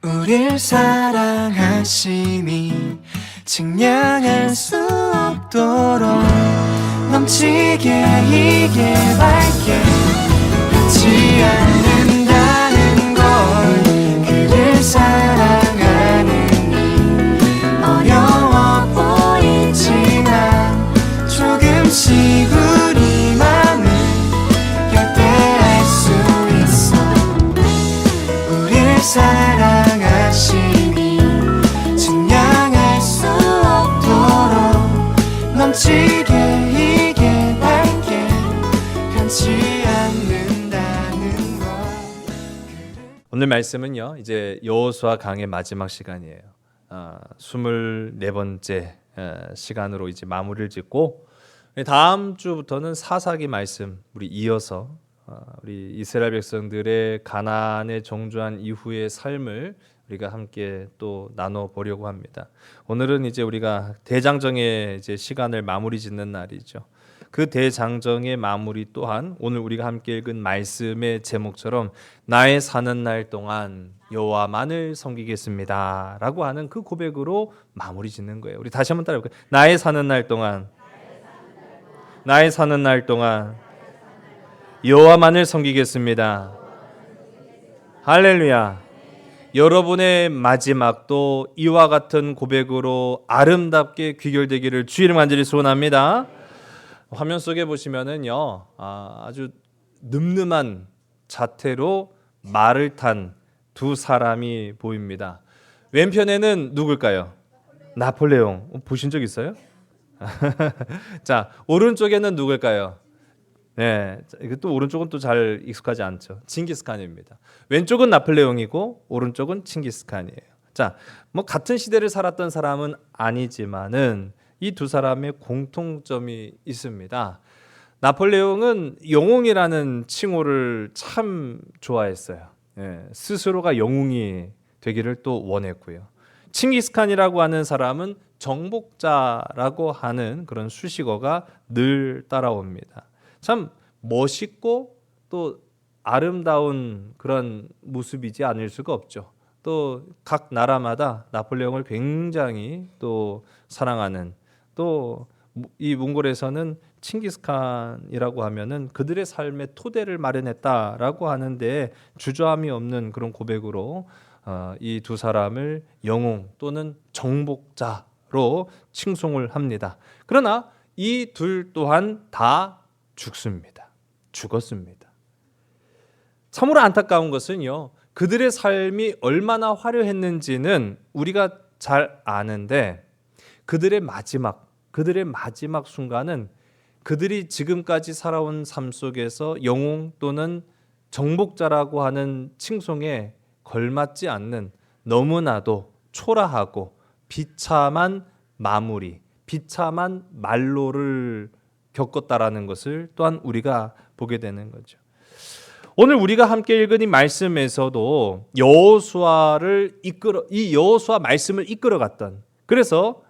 우릴 사랑하심이 측량할 수 없도록 넘치게 이게 밝게 변치 않는다는 걸 그를 사랑하는 어려워 보이지만 조금씩 우리 맘을 열대할 수 있어 우릴 사랑하심이 증량할 수 없도록 넘치게 이게 밝게 변치 않는다는 걸. 오늘 말씀은요, 이제 여호수아 강의 마지막 시간이에요. 24번째 시간으로 이제 마무리를 짓고 다음 주부터는 사사기 말씀 우리 이어서 우리 이스라엘 백성들의 가나안에 정주한 이후의 삶을 우리가 함께 또 나눠 보려고 합니다. 오늘은 이제 우리가 대장정의 이제 시간을 마무리 짓는 날이죠. 그 대장정의 마무리 또한 오늘 우리가 함께 읽은 말씀의 제목처럼 나의 사는 날 동안 여호와만을 섬기겠습니다라고 하는 그 고백으로 마무리 짓는 거예요. 우리 다시 한번 따라해볼까요? 나의 사는 날 동안, 나의 사는 날 동안 여호와만을 섬기겠습니다. 할렐루야. 여러분의 마지막도 이와 같은 고백으로 아름답게 귀결되기를 주의 이름 간절히 소원합니다. 화면 속에 보시면은요, 아주 늠름한 자태로 말을 탄 두 사람이 보입니다. 왼편에는 누굴까요? 나폴레옹. 보신 적 있어요? 자, 오른쪽에는 누굴까요? 네, 또 오른쪽은 또 잘 익숙하지 않죠. 칭기스칸입니다. 왼쪽은 나폴레옹이고 오른쪽은 칭기스칸이에요. 자, 뭐 같은 시대를 살았던 사람은 아니지만은 이 두 사람의 공통점이 있습니다. 나폴레옹은 영웅이라는 칭호를 참 좋아했어요. 스스로가 영웅이 되기를 또 원했고요. 칭기스칸이라고 하는 사람은 정복자라고 하는 그런 수식어가 늘 따라옵니다. 참 멋있고 또 아름다운 그런 모습이지 않을 수가 없죠. 또 각 나라마다 나폴레옹을 굉장히 또 사랑하는 또 이 몽골에서는 칭기스칸이라고 하면은 그들의 삶의 토대를 마련했다라고 하는데 주저함이 없는 그런 고백으로 이 두 사람을 영웅 또는 정복자로 칭송을 합니다. 그러나 이 둘 또한 다 죽습니다. 죽었습니다. 참으로 안타까운 것은요, 그들의 삶이 얼마나 화려했는지는 우리가 잘 아는데 그들의 마지막 순간은 그들이 지금까지 살아온 삶 속에서 영웅 또는 정복자라고 하는 칭송에 걸맞지 않는 너무나도 초라하고 비참한 마무리, 비참한 말로를 겪었다라는 것을 또한 우리가 보게 되는 거죠. 오늘 우리가 함께 읽은 이 말씀에서도 여호수아 말씀을 이끌어갔던, 그래서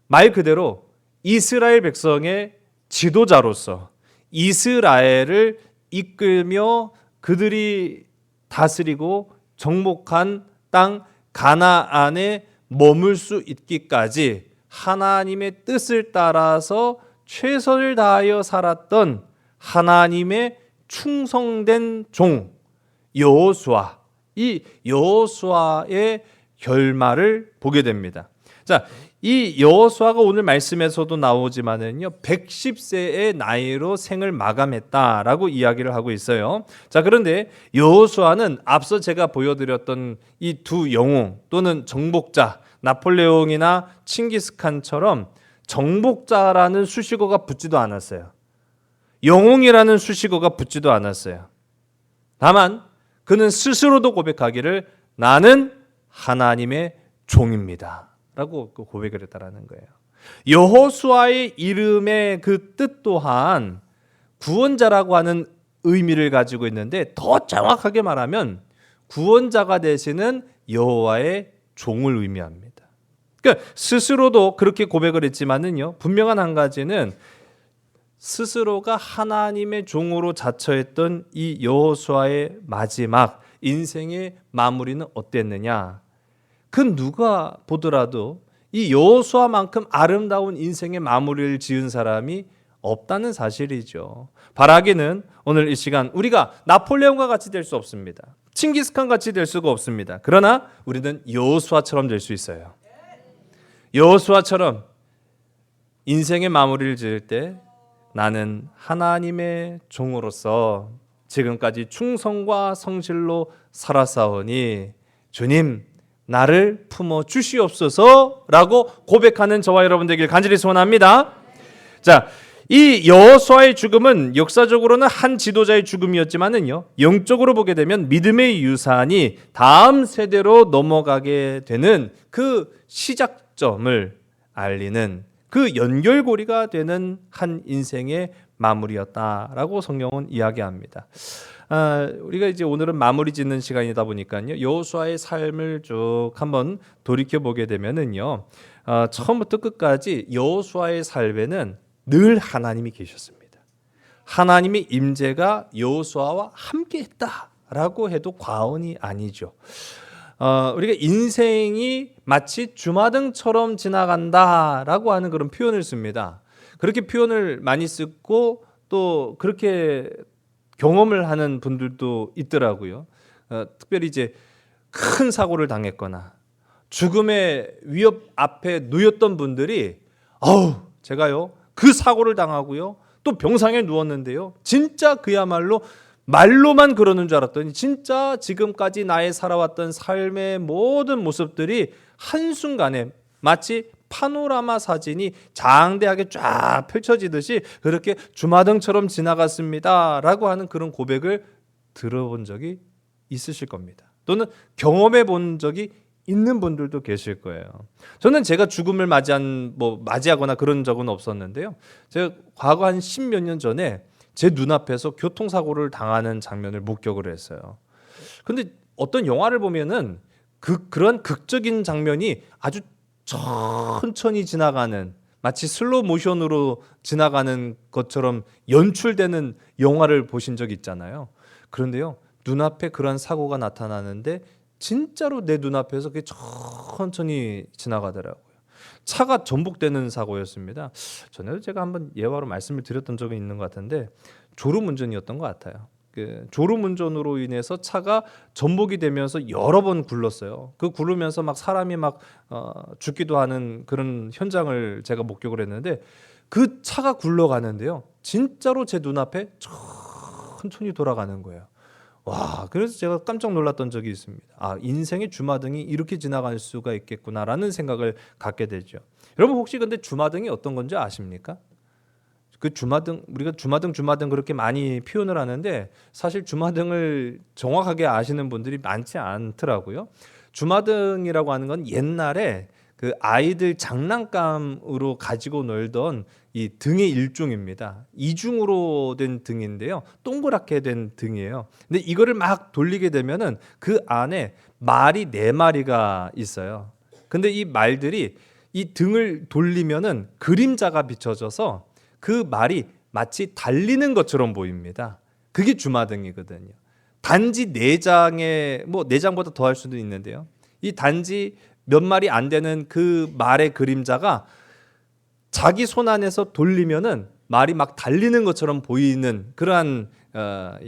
말 그대로 이스라엘 백성의 지도자로서 이스라엘을 이끌며 그들이 다스리고 정복한 땅 가나안에 머물 수 있기까지 하나님의 뜻을 따라서 최선을 다하여 살았던 하나님의 충성된 종 여호수아, 이 여호수아의 결말을 보게 됩니다. 자, 이 여호수아가 오늘 말씀에서도 나오지만은요, 110세의 나이로 생을 마감했다라고 이야기를 하고 있어요. 자, 그런데 여호수아는 앞서 제가 보여드렸던 이 두 영웅 또는 정복자, 나폴레옹이나 칭기스칸처럼 정복자라는 수식어가 붙지도 않았어요. 영웅이라는 수식어가 붙지도 않았어요. 다만 그는 스스로도 고백하기를 나는 하나님의 종입니다 라고 고백을 했다라는 거예요. 여호수아의 이름의 그 뜻 또한 구원자라고 하는 의미를 가지고 있는데 더 정확하게 말하면 구원자가 되시는 여호와의 종을 의미합니다. 그러니까 스스로도 그렇게 고백을 했지만은요, 분명한 한 가지는 스스로가 하나님의 종으로 자처했던 이 여호수아의 마지막 인생의 마무리는 어땠느냐? 그 누가 보더라도 이 여호수아만큼 아름다운 인생의 마무리를 지은 사람이 없다는 사실이죠. 바라기는 오늘 이 시간 우리가 나폴레옹과 같이 될 수 없습니다. 칭기스칸 같이 될 수가 없습니다. 그러나 우리는 여호수아처럼 될 수 있어요. 여호수아처럼 인생의 마무리를 지을 때 나는 하나님의 종으로서 지금까지 충성과 성실로 살았사오니 주님 나를 품어 주시옵소서라고 고백하는 저와 여러분 되길 간절히 소원합니다. 자, 이 여호수아의 죽음은 역사적으로는 한 지도자의 죽음이었지만은요, 영적으로 보게 되면 믿음의 유산이 다음 세대로 넘어가게 되는 그 시작점을 알리는 그 연결고리가 되는 한 인생의 마무리였다라고 성경은 이야기합니다. 우리가 이제 오늘은 마무리 짓는 시간이다 보니까요, 여호수아의 삶을 쭉 한번 돌이켜 보게 되면은요, 처음부터 끝까지 여호수아의 삶에는 늘 하나님이 계셨습니다. 하나님의 임재가 여호수아와 함께했다라고 해도 과언이 아니죠. 우리가 인생이 마치 주마등처럼 지나간다라고 하는 그런 표현을 씁니다. 그렇게 표현을 많이 쓰고 또 그렇게 경험을 하는 분들도 있더라고요. 특별히 이제 큰 사고를 당했거나 죽음의 위협 앞에 놓였던 분들이 제가요 그 사고를 당하고요 또 병상에 누웠는데요 진짜 그야말로 말로만 그러는 줄 알았더니 진짜 지금까지 나의 살아왔던 삶의 모든 모습들이 한순간에 마치 파노라마 사진이 장대하게 쫙 펼쳐지듯이 그렇게 주마등처럼 지나갔습니다 라고 하는 그런 고백을 들어본 적이 있으실 겁니다. 또는 경험해 본 적이 있는 분들도 계실 거예요. 저는 제가 죽음을 맞이하거나 그런 적은 없었는데요. 제가 과거 한 10몇 년 전에 제 눈앞에서 교통사고를 당하는 장면을 목격을 했어요. 근데 어떤 영화를 보면은 그런 극적인 장면이 아주 천천히 지나가는 마치 슬로우 모션으로 지나가는 것처럼 연출되는 영화를 보신 적 있잖아요. 그런데요, 눈앞에 그런 사고가 나타나는데 진짜로 내 눈앞에서 그게 천천히 지나가더라고요. 차가 전복되는 사고였습니다. 전에도 제가 한번 예화로 말씀을 드렸던 적이 있는 것 같은데 졸음운전이었던 것 같아요. 그 졸음운전으로 인해서 차가 전복이 되면서 여러 번 굴렀어요. 그 굴르면서 막 사람이 막 죽기도 하는 그런 현장을 제가 목격을 했는데 그 차가 굴러가는데요. 진짜로 제 눈앞에 천천히 돌아가는 거예요. 와, 그래서 제가 깜짝 놀랐던 적이 있습니다. 인생의 주마등이 이렇게 지나갈 수가 있겠구나라는 생각을 갖게 되죠. 여러분 혹시 근데 주마등이 어떤 건지 아십니까? 그 주마등, 우리가 주마등 그렇게 많이 표현을 하는데 사실 주마등을 정확하게 아시는 분들이 많지 않더라고요. 주마등이라고 하는 건 옛날에 그 아이들 장난감으로 가지고 놀던 이 등의 일종입니다. 이중으로 된 등인데요. 동그랗게 된 등이에요. 근데 이거를 막 돌리게 되면은 그 안에 말이 4마리가 있어요. 근데 이 말들이 이 등을 돌리면은 그림자가 비춰져서 그 말이 마치 달리는 것처럼 보입니다. 그게 주마등이거든요. 단지 4장에 4장보다 더 할 수도 있는데요. 이 단지 몇 마리 안 되는 그 말의 그림자가 자기 손 안에서 돌리면은 말이 막 달리는 것처럼 보이는 그러한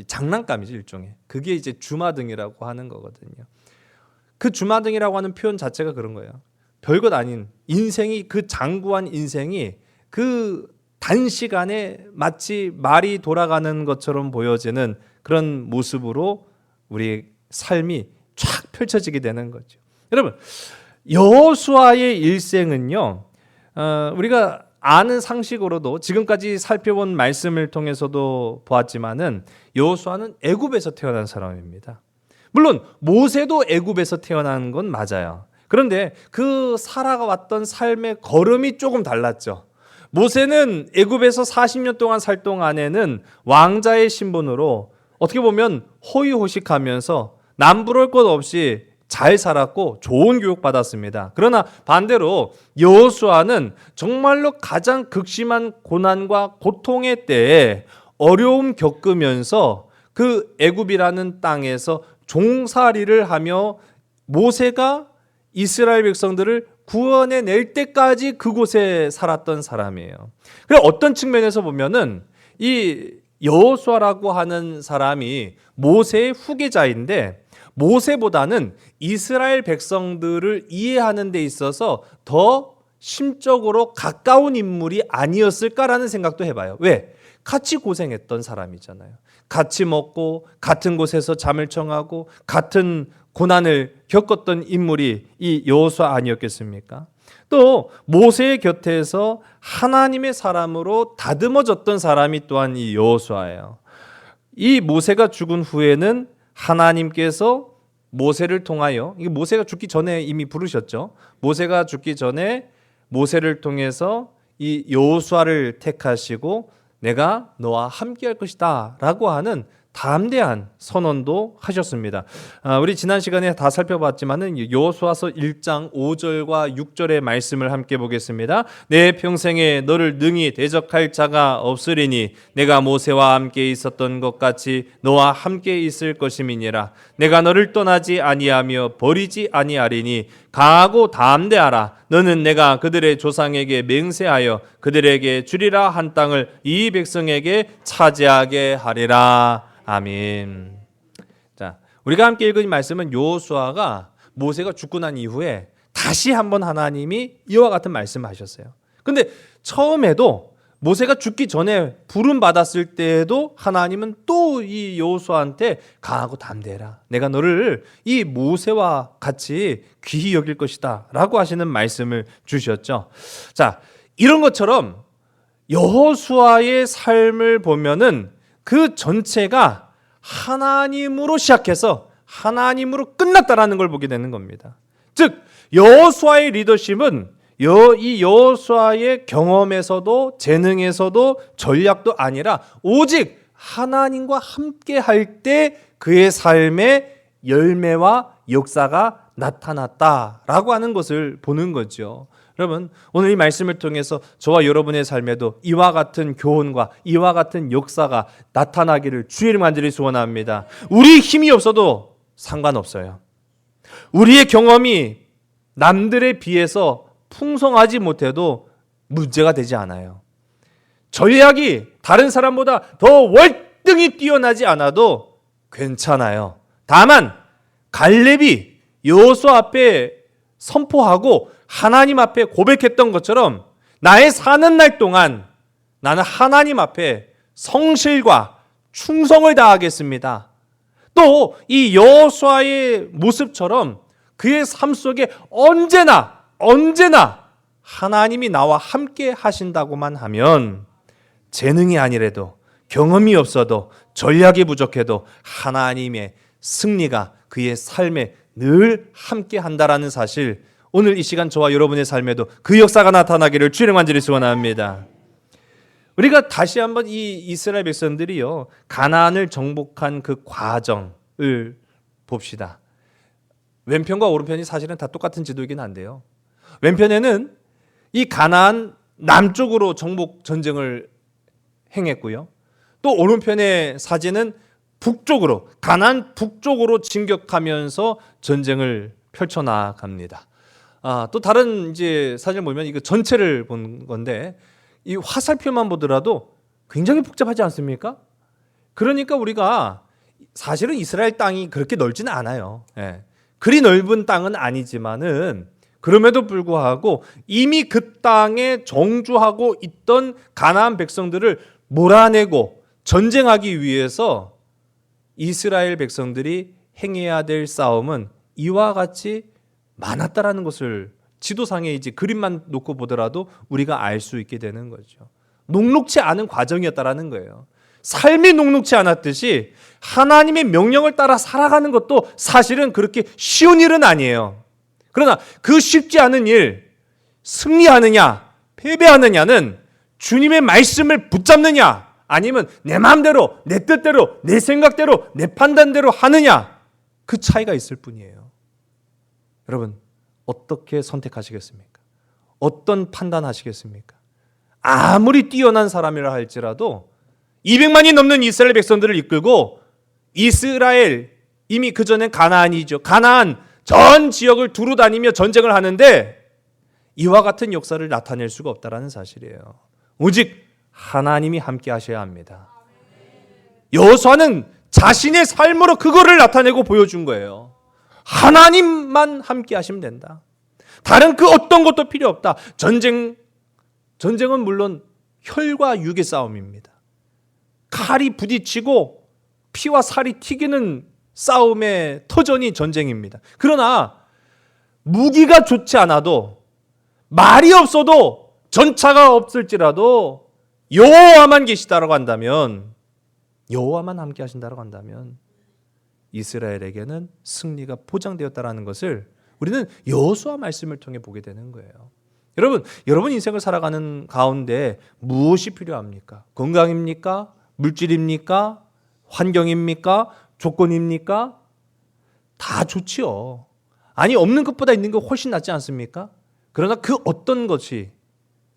장난감이죠, 일종의. 그게 이제 주마등이라고 하는 거거든요. 그 주마등이라고 하는 표현 자체가 그런 거예요. 별것 아닌 인생이, 그 장구한 인생이 그 단시간에 마치 말이 돌아가는 것처럼 보여지는 그런 모습으로 우리 삶이 쫙 펼쳐지게 되는 거죠. 여러분, 여호수아의 일생은요, 우리가 아는 상식으로도 지금까지 살펴본 말씀을 통해서도 보았지만은 여호수아는 애굽에서 태어난 사람입니다. 물론 모세도 애굽에서 태어난 건 맞아요. 그런데 그 살아왔던 삶의 걸음이 조금 달랐죠. 모세는 애굽에서 40년 동안 살 동안에는 왕자의 신분으로 어떻게 보면 호의호식하면서 남부러울 것 없이 잘 살았고 좋은 교육 받았습니다. 그러나 반대로 여호수아는 정말로 가장 극심한 고난과 고통의 때에 어려움 겪으면서 그 애굽이라는 땅에서 종살이를 하며 모세가 이스라엘 백성들을 구원해 낼 때까지 그곳에 살았던 사람이에요. 그래 어떤 측면에서 보면은 이 여호수아라고 하는 사람이 모세의 후계자인데 모세보다는 이스라엘 백성들을 이해하는 데 있어서 더 심적으로 가까운 인물이 아니었을까라는 생각도 해봐요. 왜? 같이 고생했던 사람이잖아요. 같이 먹고 같은 곳에서 잠을 청하고 같은 고난을 겪었던 인물이 이 여호수아 아니었겠습니까? 또 모세의 곁에서 하나님의 사람으로 다듬어졌던 사람이 또한 이 여호수아예요. 이 모세가 죽은 후에는 하나님께서 모세를 통하여, 이게 모세가 죽기 전에 이미 부르셨죠. 모세가 죽기 전에 모세를 통해서 이 여호수아를 택하시고 내가 너와 함께할 것이다 라고 하는 담대한 선언도 하셨습니다. 우리 지난 시간에 다 살펴봤지만은 여호수아서 1장 5절과 6절의 말씀을 함께 보겠습니다. 내 평생에 너를 능히 대적할 자가 없으리니 내가 모세와 함께 있었던 것 같이 너와 함께 있을 것임이니라. 내가 너를 떠나지 아니하며 버리지 아니하리니 강하고 담대하라. 너는 내가 그들의 조상에게 맹세하여 그들에게 주리라 한 땅을 이 백성에게 차지하게 하리라. 아멘. 자, 우리가 함께 읽은 이 말씀은 여호수아가 모세가 죽고 난 이후에 다시 한번 하나님이 이와 같은 말씀을 하셨어요. 근데 처음에도 모세가 죽기 전에 부름 받았을 때에도 하나님은 또 이 여호수아한테 강하고 담대해라. 내가 너를 이 모세와 같이 귀히 여길 것이다 라고 하시는 말씀을 주셨죠. 자, 이런 것처럼 여호수아의 삶을 보면은 그 전체가 하나님으로 시작해서 하나님으로 끝났다라는 걸 보게 되는 겁니다. 즉 여호수아의 리더십은 이 여호수아의 경험에서도 재능에서도 전략도 아니라 오직 하나님과 함께 할 때 그의 삶의 열매와 역사가 나타났다라고 하는 것을 보는 거죠. 여러분 오늘 이 말씀을 통해서 저와 여러분의 삶에도 이와 같은 교훈과 이와 같은 역사가 나타나기를 주의 이름 간절히 소원합니다. 우리 힘이 없어도 상관없어요. 우리의 경험이 남들에 비해서 풍성하지 못해도 문제가 되지 않아요. 전략이 다른 사람보다 더 월등히 뛰어나지 않아도 괜찮아요. 다만 갈렙이 여호수아 앞에 선포하고 하나님 앞에 고백했던 것처럼 나의 사는 날 동안 나는 하나님 앞에 성실과 충성을 다하겠습니다. 또 이 여호수아의 모습처럼 그의 삶 속에 언제나 하나님이 나와 함께 하신다고만 하면 재능이 아니래도 경험이 없어도 전략이 부족해도 하나님의 승리가 그의 삶에 늘 함께 한다라는 사실 오늘 이 시간 저와 여러분의 삶에도 그 역사가 나타나기를 주의 간절히 소원합니다. 우리가 다시 한번 이 이스라엘 백성들이요 가나안을 정복한 그 과정을 봅시다. 왼편과 오른편이 사실은 다 똑같은 지도이긴 한데요. 왼편에는 이 가나안 남쪽으로 정복 전쟁을 행했고요. 또 오른편의 사진은 북쪽으로 가나안 북쪽으로 진격하면서 전쟁을 펼쳐나갑니다. 또 다른 이제 사진을 보면 이거 전체를 본 건데 이 화살표만 보더라도 굉장히 복잡하지 않습니까? 그러니까 우리가 사실은 이스라엘 땅이 그렇게 넓지는 않아요. 그리 넓은 땅은 아니지만은 그럼에도 불구하고 이미 그 땅에 정주하고 있던 가나안 백성들을 몰아내고 전쟁하기 위해서 이스라엘 백성들이 행해야 될 싸움은 이와 같이 많았다라는 것을 지도상에 이제 그림만 놓고 보더라도 우리가 알 수 있게 되는 거죠. 녹록치 않은 과정이었다라는 거예요. 삶이 녹록치 않았듯이 하나님의 명령을 따라 살아가는 것도 사실은 그렇게 쉬운 일은 아니에요. 그러나 그 쉽지 않은 일, 승리하느냐 패배하느냐는 주님의 말씀을 붙잡느냐 아니면 내 마음대로 내 뜻대로 내 생각대로 내 판단대로 하느냐 그 차이가 있을 뿐이에요. 여러분 어떻게 선택하시겠습니까? 어떤 판단하시겠습니까? 아무리 뛰어난 사람이라 할지라도 200만이 넘는 이스라엘 백성들을 이끌고 이스라엘 이미 그전엔 가나안이죠. 가나안 전 지역을 두루 다니며 전쟁을 하는데 이와 같은 역사를 나타낼 수가 없다라는 사실이에요. 오직 하나님이 함께 하셔야 합니다. 여호수아는 자신의 삶으로 그거를 나타내고 보여준 거예요. 하나님만 함께 하시면 된다. 다른 그 어떤 것도 필요 없다. 전쟁은 물론 혈과 육의 싸움입니다. 칼이 부딪히고 피와 살이 튀기는 싸움의 터전이 전쟁입니다. 그러나 무기가 좋지 않아도 말이 없어도 전차가 없을지라도 여호와만 계시다라고 한다면, 여호와만 함께 하신다라고 한다면 이스라엘에게는 승리가 보장되었다라는 것을 우리는 여호수아 말씀을 통해 보게 되는 거예요. 여러분 인생을 살아가는 가운데 무엇이 필요합니까? 건강입니까? 물질입니까? 환경입니까? 조건입니까? 다 좋지요. 아니, 없는 것보다 있는 게 훨씬 낫지 않습니까? 그러나 그 어떤 것이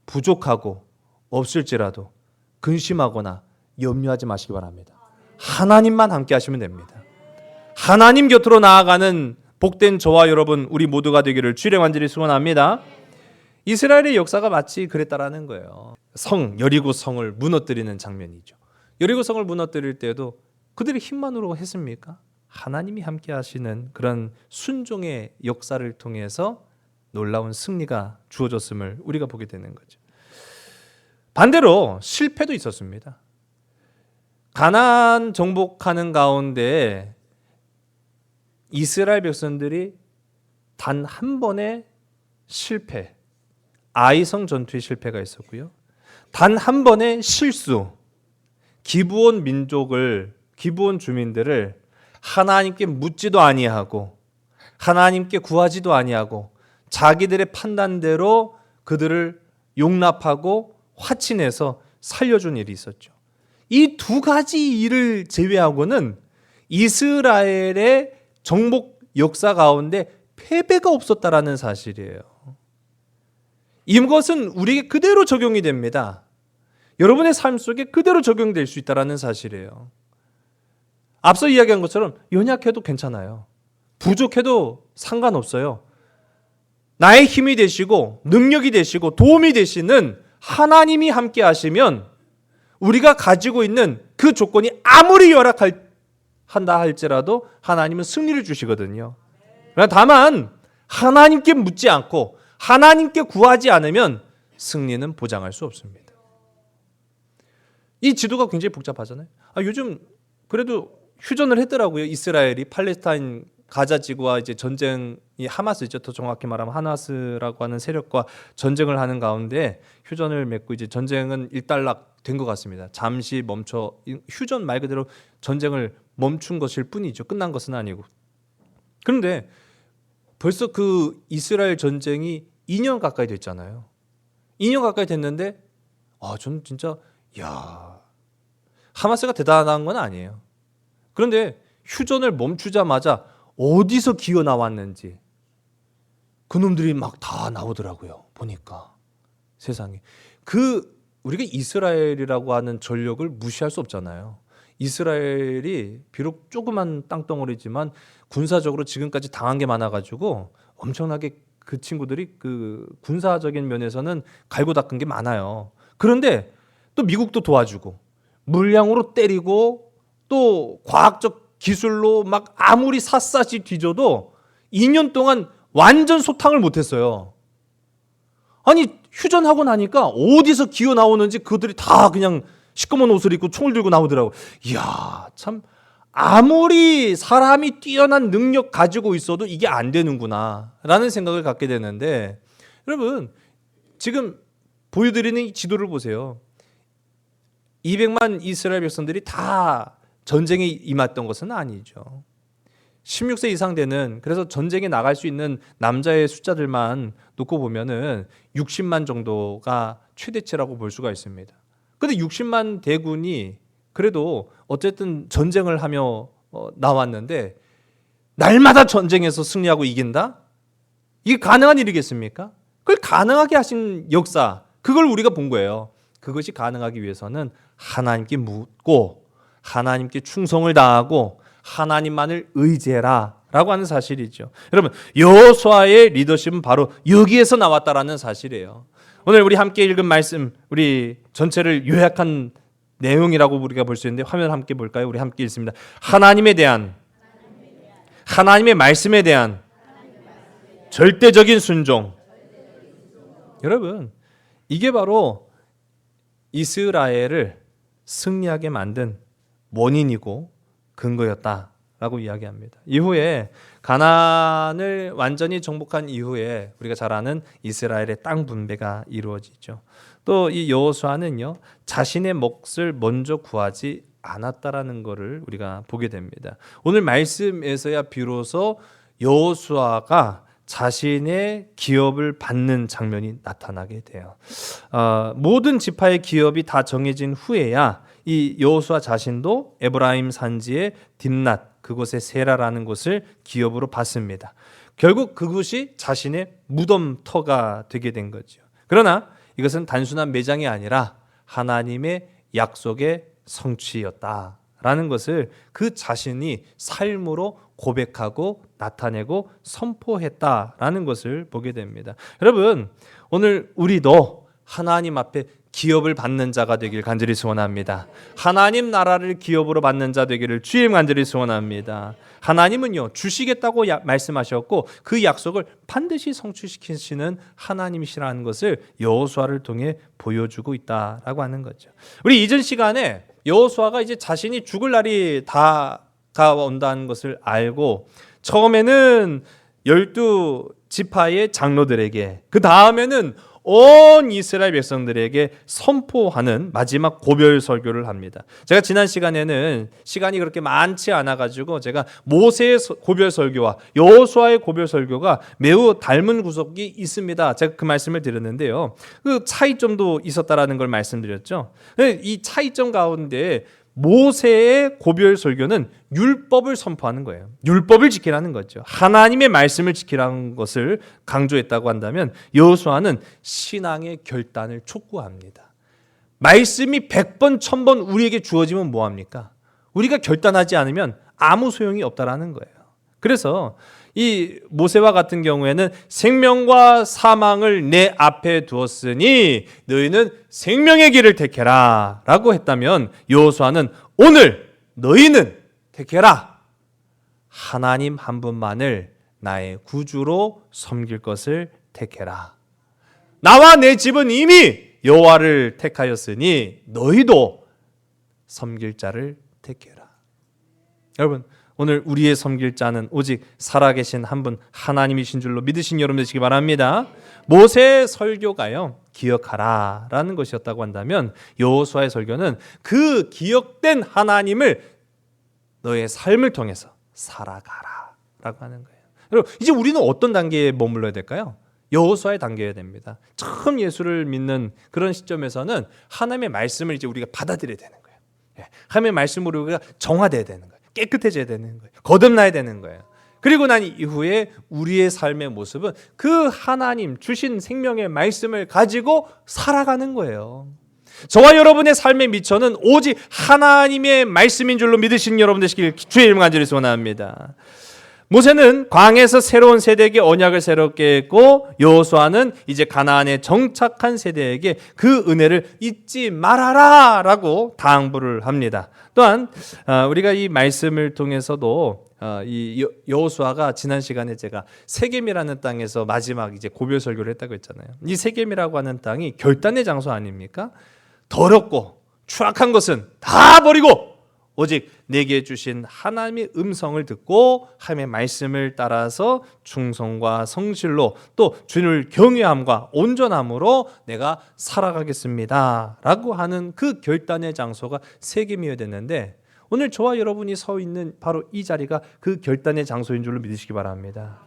부족하고 없을지라도 근심하거나 염려하지 마시기 바랍니다. 하나님만 함께 하시면 됩니다. 하나님 곁으로 나아가는 복된 저와 여러분, 우리 모두가 되기를 주의 간절히 소원합니다. 이스라엘의 역사가 마치 그랬다라는 거예요. 여리고 성을 무너뜨리는 장면이죠. 여리고 성을 무너뜨릴 때도 그들의 힘만으로 했습니까? 하나님이 함께 하시는 그런 순종의 역사를 통해서 놀라운 승리가 주어졌음을 우리가 보게 되는 거죠. 반대로 실패도 있었습니다. 가나안 정복하는 가운데 이스라엘 백성들이 단 한 번의 실패, 아이성 전투의 실패가 있었고요. 단 한 번의 실수, 기브온 주민들을 하나님께 묻지도 아니하고 하나님께 구하지도 아니하고 자기들의 판단대로 그들을 용납하고 화친해서 살려준 일이 있었죠. 이 두 가지 일을 제외하고는 이스라엘의 정복 역사 가운데 패배가 없었다라는 사실이에요. 이것은 우리에게 그대로 적용이 됩니다. 여러분의 삶 속에 그대로 적용될 수 있다라는 사실이에요. 앞서 이야기한 것처럼 연약해도 괜찮아요. 부족해도 상관없어요. 나의 힘이 되시고 능력이 되시고 도움이 되시는 하나님이 함께 하시면 우리가 가지고 있는 그 조건이 아무리 열악한다 할지라도 하나님은 승리를 주시거든요. 그러나 다만 하나님께 묻지 않고 하나님께 구하지 않으면 승리는 보장할 수 없습니다. 이 지도가 굉장히 복잡하잖아요. 요즘 그래도 휴전을 했더라고요. 이스라엘이 팔레스타인 가자 지구와 이제 전쟁이 하마스죠. 더 정확히 말하면 하마스라고 하는 세력과 전쟁을 하는 가운데 휴전을 맺고 이제 전쟁은 일단락 된 것 같습니다. 잠시 휴전 말 그대로 전쟁을 멈춘 것일 뿐이죠. 끝난 것은 아니고. 그런데 벌써 그 이스라엘 전쟁이 2년 가까이 됐잖아요. 2년 가까이 됐는데 저는 진짜 하마스가 대단한 건 아니에요. 그런데 휴전을 멈추자마자 어디서 기어 나왔는지 그놈들이 막 다 나오더라고요. 보니까 세상에. 우리가 이스라엘이라고 하는 전력을 무시할 수 없잖아요. 이스라엘이 비록 조그만 땅덩어리지만 군사적으로 지금까지 당한 게 많아가지고 엄청나게 그 친구들이 그 군사적인 면에서는 갈고 닦은 게 많아요. 그런데 또 미국도 도와주고 물량으로 때리고 또 과학적 기술로 막 아무리 샅샅이 뒤져도 2년 동안 완전 소탕을 못했어요. 아니 휴전하고 나니까 어디서 기어 나오는지 그들이 다 그냥 시꺼먼 옷을 입고 총을 들고 나오더라고. 이야, 참 아무리 사람이 뛰어난 능력 가지고 있어도 이게 안 되는구나 라는 생각을 갖게 되는데, 여러분 지금 보여드리는 이 지도를 보세요. 200만 이스라엘 백성들이 다 전쟁에 임했던 것은 아니죠. 16세 이상 되는, 그래서 전쟁에 나갈 수 있는 남자의 숫자들만 놓고 보면은 60만 정도가 최대치라고 볼 수가 있습니다. 근데 60만 대군이 그래도 어쨌든 전쟁을 하며 나왔는데 날마다 전쟁에서 승리하고 이긴다? 이게 가능한 일이겠습니까? 그걸 가능하게 하신 역사, 그걸 우리가 본 거예요. 그것이 가능하기 위해서는 하나님께 묻고 하나님께 충성을 다하고 하나님만을 의지해라 라고 하는 사실이죠. 여러분, 여호수아의 리더십은 바로 여기에서 나왔다라는 사실이에요. 오늘 우리 함께 읽은 말씀, 우리 전체를 요약한 내용이라고 우리가 볼 수 있는데 화면 함께 볼까요? 우리 함께 읽습니다. 하나님에 대한, 하나님의 말씀에 대한 절대적인 순종. 여러분, 이게 바로 이스라엘을 승리하게 만든 원인이고 근거였다라고 이야기합니다. 이후에 가나안을 완전히 정복한 이후에 우리가 잘 아는 이스라엘의 땅 분배가 이루어지죠. 또 이 여호수아는요, 자신의 몫을 먼저 구하지 않았다라는 것을 우리가 보게 됩니다. 오늘 말씀에서야 비로소 여호수아가 자신의 기업을 받는 장면이 나타나게 돼요. 모든 지파의 기업이 다 정해진 후에야 이 여호수아 자신도 에브라임 산지의 딥낫, 그곳의 세라라는 곳을 기업으로 받습니다. 결국 그곳이 자신의 무덤터가 되게 된 거죠. 그러나 이것은 단순한 매장이 아니라 하나님의 약속의 성취였다라는 것을 그 자신이 삶으로 고백하고 나타내고 선포했다라는 것을 보게 됩니다. 여러분, 오늘 우리도 하나님 앞에 기업을 받는 자가 되길 간절히 소원합니다. 하나님 나라를 기업으로 받는 자 되기를 주님 간절히 소원합니다. 하나님은요, 주시겠다고 말씀하셨고 그 약속을 반드시 성취시키시는 하나님이시라는 것을 여호수아를 통해 보여주고 있다라고 하는 거죠. 우리 이전 시간에 여호수아가 이제 자신이 죽을 날이 다가온다는 것을 알고 처음에는 12지파의 장로들에게, 그 다음에는 온 이스라엘 백성들에게 선포하는 마지막 고별 설교를 합니다. 제가 지난 시간에는 시간이 그렇게 많지 않아 가지고 제가 모세의 고별 설교와 여호수아의 고별 설교가 매우 닮은 구석이 있습니다. 제가 그 말씀을 드렸는데요. 그 차이점도 있었다라는 걸 말씀드렸죠. 이 차이점 가운데 모세의 고별 설교는 율법을 선포하는 거예요. 율법을 지키라는 거죠. 하나님의 말씀을 지키라는 것을 강조했다고 한다면 여호수아는 신앙의 결단을 촉구합니다. 말씀이 100번 1000번 우리에게 주어지면 뭐합니까? 우리가 결단하지 않으면 아무 소용이 없다라는 거예요. 그래서 이 모세와 같은 경우에는 생명과 사망을 내 앞에 두었으니 너희는 생명의 길을 택해라 라고 했다면 여호수아는 오늘 너희는 택해라, 하나님 한 분만을 나의 구주로 섬길 것을 택해라. 나와 내 집은 이미 여호와를 택하였으니 너희도 섬길 자를 택해라. 여러분, 오늘 우리의 섬길 자는 오직 살아계신 한 분 하나님이신 줄로 믿으신 여러분 되시기 바랍니다. 모세의 설교가요, 기억하라 라는 것이었다고 한다면 여호수아의 설교는 그 기억된 하나님을 너의 삶을 통해서 살아가라 라고 하는 거예요. 여러분, 이제 우리는 어떤 단계에 머물러야 될까요? 여호수아의 단계여야 됩니다. 처음 예수를 믿는 그런 시점에서는 하나님의 말씀을 이제 우리가 받아들여야 되는 거예요. 하나님의 말씀으로 우리가 정화돼야 되는 거예요. 깨끗해져야 되는 거예요. 거듭나야 되는 거예요. 그리고 난 이후에 우리의 삶의 모습은 그 하나님 주신 생명의 말씀을 가지고 살아가는 거예요. 저와 여러분의 삶의 미천은 오직 하나님의 말씀인 줄로 믿으시는 여러분 되시길 주의 이름 간절히 소원합니다. 모세는 광야에서 새로운 세대에게 언약을 새롭게 했고 여호수아는 이제 가나안에 정착한 세대에게 그 은혜를 잊지 말아라 라고 당부를 합니다. 또한 우리가 이 말씀을 통해서도 이 여호수아가 지난 시간에 제가 세겜이라는 땅에서 마지막 이제 고별 설교를 했다고 했잖아요. 이 세겜이라고 하는 땅이 결단의 장소 아닙니까? 더럽고 추악한 것은 다 버리고 오직 내게 주신 하나님의 음성을 듣고 하나님의 말씀을 따라서 충성과 성실로 또 주님을 경외함과 온전함으로 내가 살아가겠습니다 라고 하는 그 결단의 장소가 세겜이어야 되는데 오늘 저와 여러분이 서 있는 바로 이 자리가 그 결단의 장소인 줄로 믿으시기 바랍니다.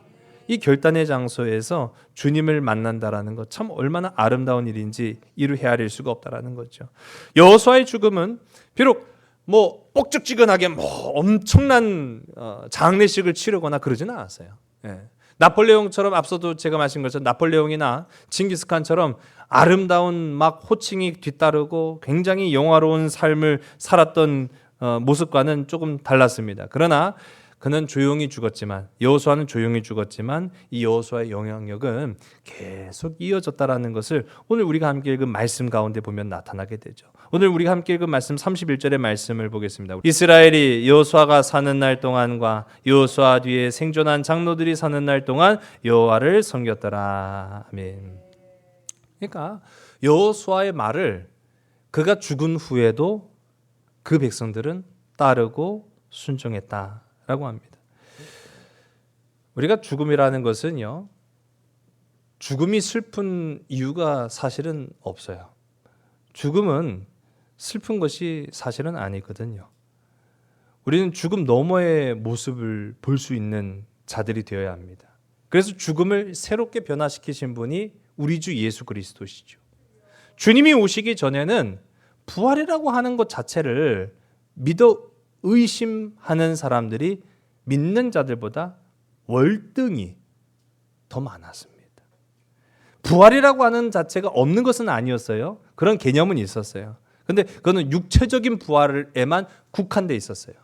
이 결단의 장소에서 주님을 만난다라는 것 참 얼마나 아름다운 일인지 이루 헤아릴 수가 없다라는 거죠. 여호수아의 죽음은 비록 뻑적지근하게 엄청난 장례식을 치르거나 그러지는 않았어요. 나폴레옹처럼 앞서도 제가 말씀드린 것처럼 나폴레옹이나 징기스칸처럼 아름다운 막 호칭이 뒤따르고 굉장히 영화로운 삶을 살았던 모습과는 조금 달랐습니다. 그러나 그는 조용히 죽었지만, 여호수아는 조용히 죽었지만 이 여호수아의 영향력은 계속 이어졌다라는 것을 오늘 우리가 함께 읽은 말씀 가운데 보면 나타나게 되죠. 오늘 우리가 함께 읽은 말씀 31절의 말씀을 보겠습니다. 이스라엘이 여호수아가 사는 날 동안과 여호수아 뒤에 생존한 장로들이 사는 날 동안 여호와를 섬겼더라. 아멘. 그러니까 여호수아의 말을 그가 죽은 후에도 그 백성들은 따르고 순종했다라고 합니다. 우리가 죽음이라는 것은요, 죽음이 슬픈 이유가 사실은 없어요. 죽음은 슬픈 것이 사실은 아니거든요. 우리는 죽음 너머의 모습을 볼 수 있는 자들이 되어야 합니다. 그래서 죽음을 새롭게 변화시키신 분이 우리 주 예수 그리스도시죠. 주님이 오시기 전에는 부활이라고 하는 것 자체를 믿어 의심하는 사람들이 믿는 자들보다 월등히 더 많았습니다. 부활이라고 하는 자체가 없는 것은 아니었어요. 그런 개념은 있었어요. 근데 그거는 육체적인 부활에만 국한돼 있었어요.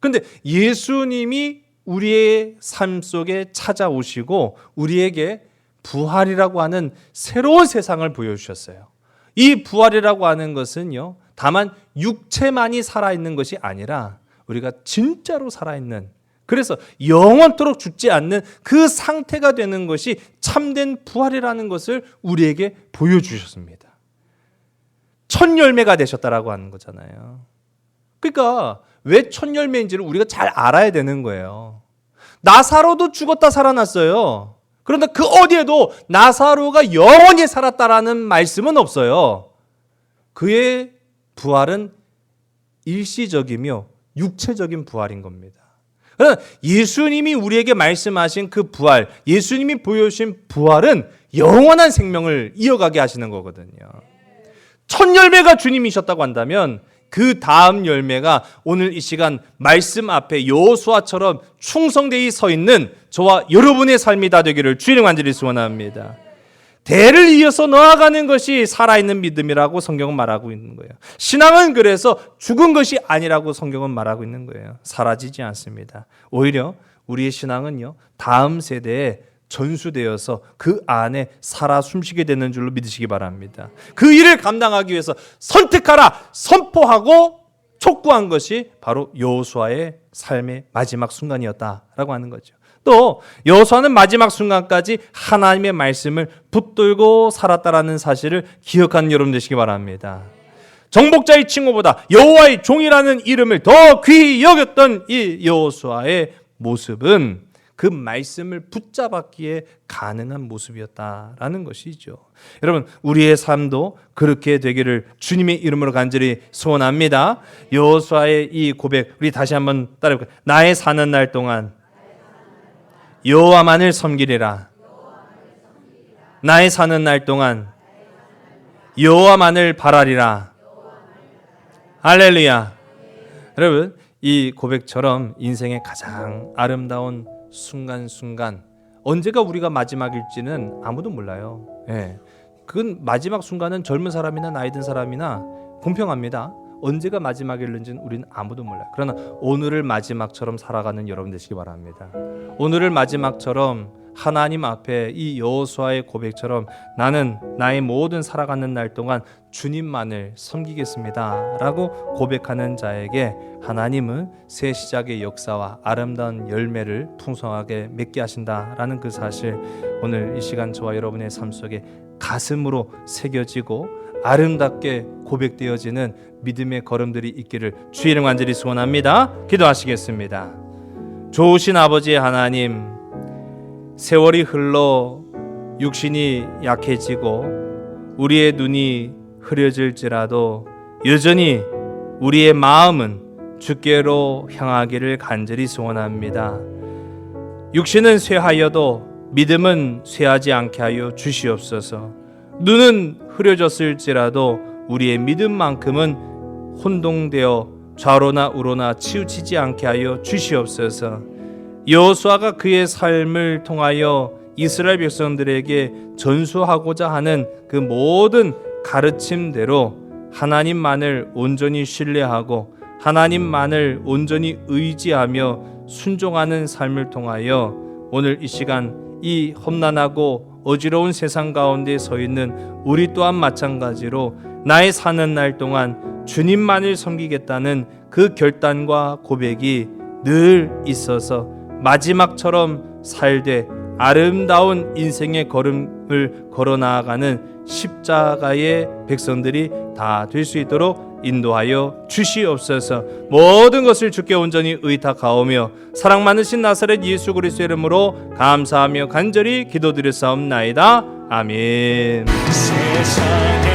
근데 예수님이 우리의 삶 속에 찾아오시고 우리에게 부활이라고 하는 새로운 세상을 보여주셨어요. 이 부활이라고 하는 것은요, 다만 육체만이 살아있는 것이 아니라 우리가 진짜로 살아있는, 그래서 영원토록 죽지 않는 그 상태가 되는 것이 참된 부활이라는 것을 우리에게 보여주셨습니다. 첫 열매가 되셨다라고 하는 거잖아요. 그러니까 왜 첫 열매인지를 우리가 잘 알아야 되는 거예요. 나사로도 죽었다 살아났어요. 그런데 그 어디에도 나사로가 영원히 살았다라는 말씀은 없어요. 그의 부활은 일시적이며 육체적인 부활인 겁니다. 그러나 예수님이 우리에게 말씀하신 그 부활, 예수님이 보여주신 부활은 영원한 생명을 이어가게 하시는 거거든요. 첫 열매가 주님이셨다고 한다면 그 다음 열매가 오늘 이 시간 말씀 앞에 여호수아처럼 충성되이 서 있는 저와 여러분의 삶이 다 되기를 주님 간절히 소원합니다. 대를 이어서 나아가는 것이 살아있는 믿음이라고 성경은 말하고 있는 거예요. 신앙은 그래서 죽은 것이 아니라고 성경은 말하고 있는 거예요. 사라지지 않습니다. 오히려 우리의 신앙은요, 다음 세대에 전수되어서 그 안에 살아 숨쉬게 되는 줄로 믿으시기 바랍니다. 그 일을 감당하기 위해서 선택하라, 선포하고 촉구한 것이 바로 여호수아의 삶의 마지막 순간이었다라고 하는 거죠. 또 여호수아는 마지막 순간까지 하나님의 말씀을 붙들고 살았다라는 사실을 기억하는 여러분 되시기 바랍니다. 정복자의 칭호보다 여호와의 종이라는 이름을 더 귀히 여겼던 이 여호수아의 모습은 그 말씀을 붙잡았기에 가능한 모습이었다라는 것이죠. 여러분, 우리의 삶도 그렇게 되기를 주님의 이름으로 간절히 소원합니다. 여호수아의 이 고백, 우리 다시 한번 따라해볼까요? 나의 사는 날 동안 여호와만을 섬기리라. 나의 사는 날 동안 여호와만을 바라리라. 할렐루야. 여러분, 이 고백처럼 인생의 가장 아름다운 순간순간, 언제가 우리가 마지막일지는 아무도 몰라요. 예. 그건 마지막 순간은 젊은 사람이나 나이 든 사람이나 공평합니다. 언제가 마지막일는지는 우리는 아무도 몰라요. 그러나 오늘을 마지막처럼 살아가는 여러분 되시기 바랍니다. 오늘을 마지막처럼 하나님 앞에 이 여호수아의 고백처럼 나는 나의 모든 살아가는 날 동안 주님만을 섬기겠습니다 라고 고백하는 자에게 하나님은 새 시작의 역사와 아름다운 열매를 풍성하게 맺게 하신다라는 그 사실, 오늘 이 시간 저와 여러분의 삶 속에 가슴으로 새겨지고 아름답게 고백되어지는 믿음의 걸음들이 있기를 주의 이름 간절히 소원합니다. 기도하시겠습니다. 좋으신 아버지 하나님, 세월이 흘러 육신이 약해지고 우리의 눈이 흐려질지라도 여전히 우리의 마음은 주께로 향하기를 간절히 소원합니다. 육신은 쇠하여도 믿음은 쇠하지 않게 하여 주시옵소서. 눈은 흐려졌을지라도 우리의 믿음만큼은 혼동되어 좌로나 우로나 치우치지 않게 하여 주시옵소서. 여호수아가 그의 삶을 통하여 이스라엘 백성들에게 전수하고자 하는 그 모든 가르침대로 하나님만을 온전히 신뢰하고 하나님만을 온전히 의지하며 순종하는 삶을 통하여 오늘 이 시간 이 험난하고 어지러운 세상 가운데 서 있는 우리 또한 마찬가지로 나의 사는 날 동안 주님만을 섬기겠다는 그 결단과 고백이 늘 있어서 마지막처럼 살되 아름다운 인생의 걸음을 걸어 나아가는 십자가의 백성들이 다 될 수 있도록 인도하여 주시옵소서. 모든 것을 주께 온전히 의탁하오며 사랑 많으신 나사렛 예수 그리스도의 이름으로 감사하며 간절히 기도드렸사옵나이다. 아멘. 세상에